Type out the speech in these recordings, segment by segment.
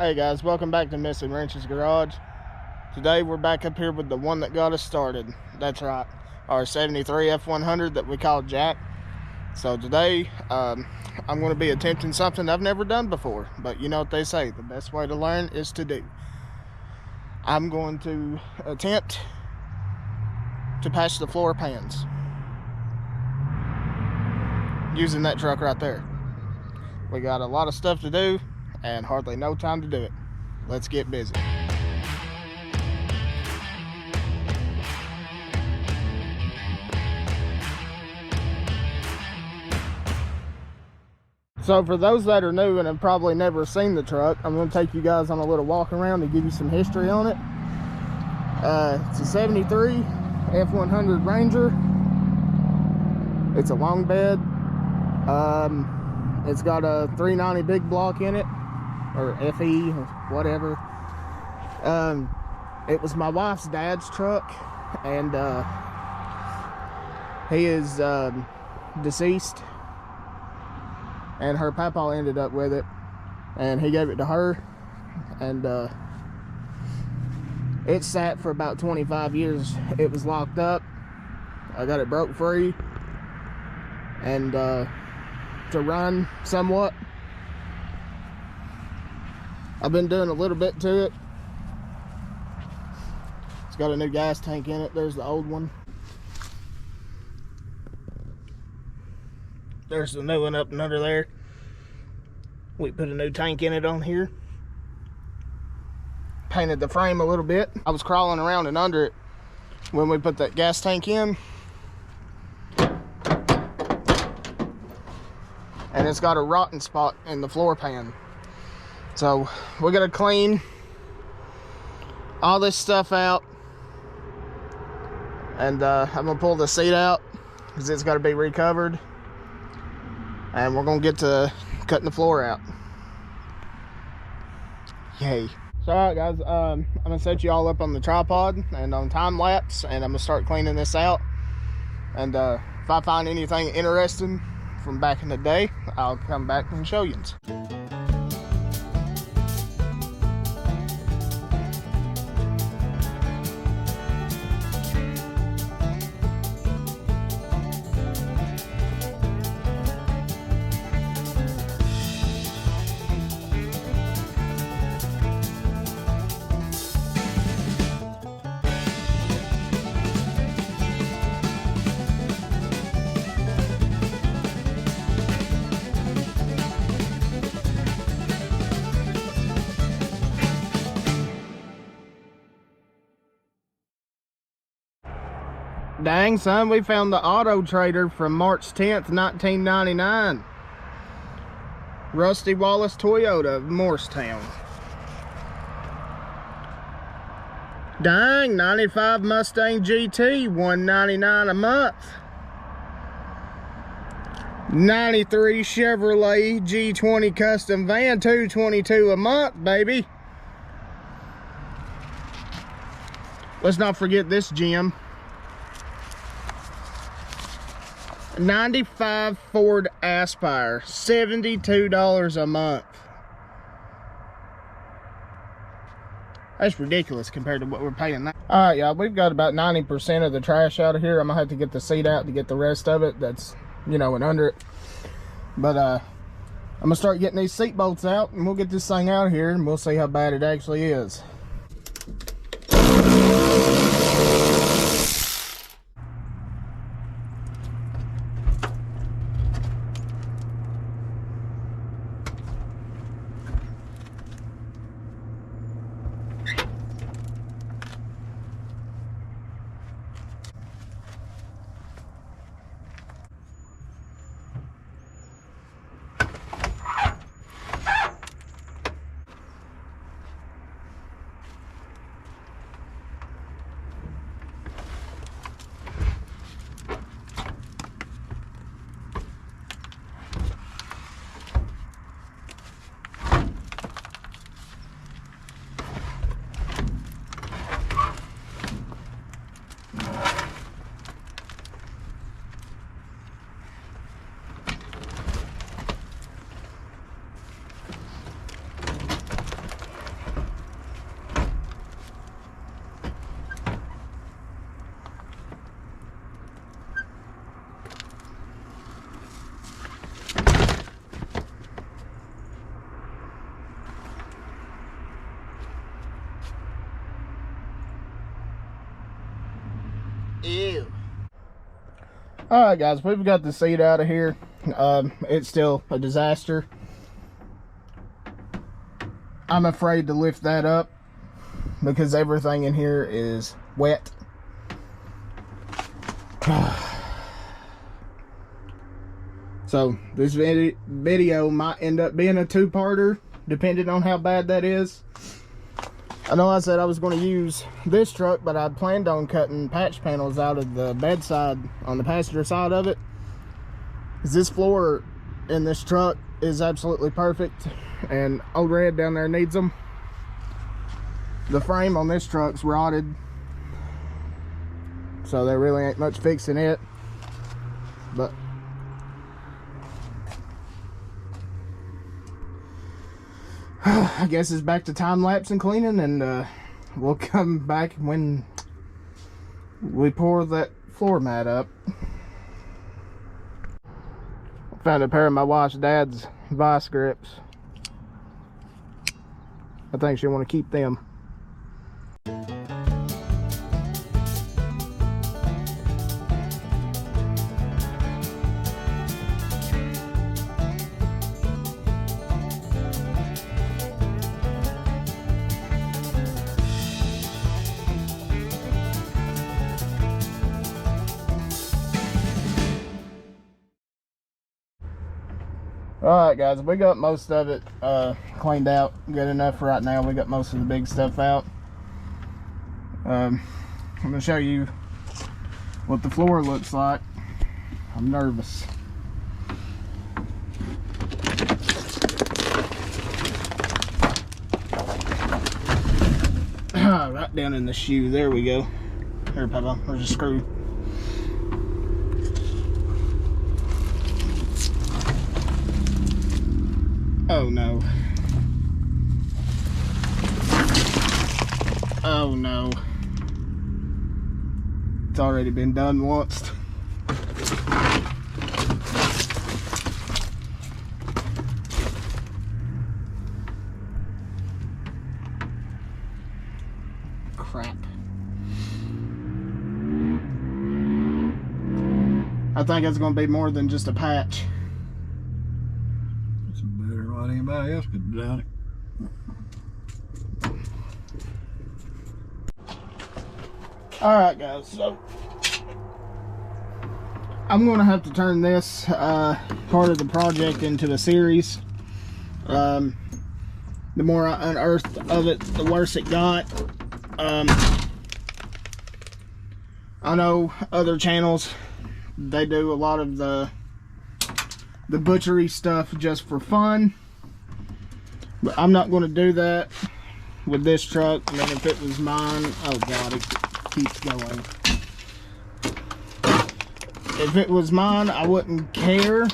Hey guys, welcome back to Missing Wrenches Garage. Today we're back up here with the one that got us started. That's right, our 73 F100 that we call Jack. So today I'm going to be attempting something I've never done before, but you know what they say, the best way to learn is to do. I'm going to attempt to patch the floor pans using that truck right there. We got a lot of stuff to do and hardly no time to do it. Let's get busy. So for those that are new and have probably never seen the truck, I'm going to take you guys on a little walk around and give you some history on it. It's a 73 F100 Ranger. It's a long bed. It's got a 390 big block in it, or FE, or whatever. It was my wife's dad's truck, and he is deceased, and her papa ended up with it, and he gave it to her, and it sat for about 25 years. It was locked up. I got it broke free, and to run somewhat. I've been doing a little bit to it. It's got a new gas tank in it. There's the old one. There's the new one up and under there. We put a new tank in it on here. Painted the frame a little bit. I was crawling around and under it when we put that gas tank in. And it's got a rotten spot in the floor pan. So we gotta clean all this stuff out, and I'm gonna pull the seat out because it's got to be recovered, and we're gonna get to cutting the floor out. Yay. So alright guys, I'm gonna set you all up on the tripod and on time lapse, and I'm gonna start cleaning this out, and if I find anything interesting from back in the day, I'll come back and show you. Dang, son, we found the Auto Trader from March 10th, 1999. Rusty Wallace Toyota of Morristown. Dang, 95 Mustang GT, $199 a month. 93 Chevrolet G20 Custom Van, $222 a month, baby. Let's not forget this gem. 95 Ford Aspire, $72 a month. That's ridiculous compared to what we're paying now. Alright, y'all, we've got about 90% of the trash out of here. I'm gonna have to get the seat out to get the rest of it that's, you know, and under it. But I'm gonna start getting these seat bolts out, and we'll get this thing out of here, and we'll see how bad it actually is. Ew. Alright guys, we've got the seat out of here. It's still a disaster. I'm afraid to lift that up because everything in here is wet. So this video might end up being a two-parter depending on how bad that is. I know I said I was going to use this truck, but I planned on cutting patch panels out of the bedside on the passenger side of it, because this floor in this truck is absolutely perfect and old Red down there needs them. The frame on this truck's rotted, so there really ain't much fixing it. But I guess it's back to time-lapse and cleaning, and we'll come back when we pour that floor mat up. I found a pair of my wife's dad's vice grips. I think she'll want to keep them. Alright guys, we got most of it cleaned out good enough for right now. We got most of the big stuff out. I'm going to show you what the floor looks like. I'm nervous. Right down in the shoe. There we go. Here, Papa, there's a screw. Oh no. Oh no. It's already been done once. Crap. I think it's going to be more than just a patch. Anybody else could have done it. Alright guys, so I'm going to have to turn this part of the project into a series. The more I unearthed of it, the worse it got. I know other channels, they do a lot of the butchery stuff just for fun. But I'm not going to do that with this truck. And then if it was mine, oh god, it keeps going. If it was mine, I wouldn't care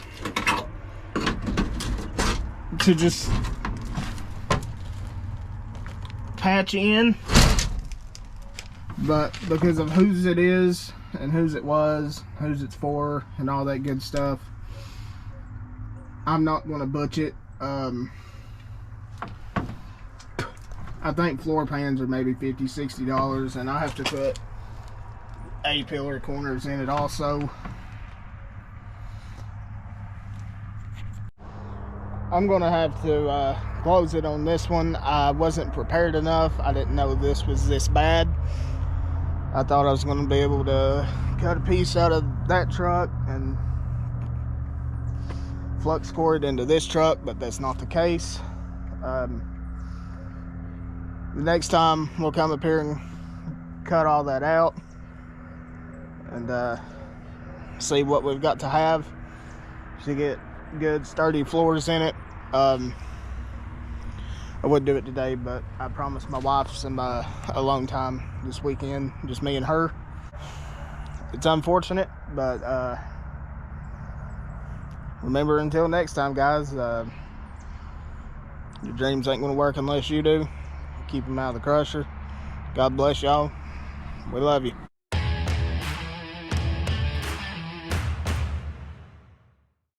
to just patch in. But because of whose it is and whose it was, whose it's for, and all that good stuff, I'm not going to butch it. I think floor pans are maybe $50, $60, and I have to put A-pillar corners in it also. I'm gonna have to close it on this one. I wasn't prepared enough. I didn't know this was this bad. I thought I was gonna be able to cut a piece out of that truck and flux core it into this truck, but that's not the case. The next time we'll come up here and cut all that out and see what we've got to have to get good sturdy floors in it. I would do it today, but I promised my wife some alone time this weekend, just me and her. It's unfortunate, but remember, until next time guys, your dreams ain't gonna work unless you do. Keep them out of the crusher. God bless y'all. We love you.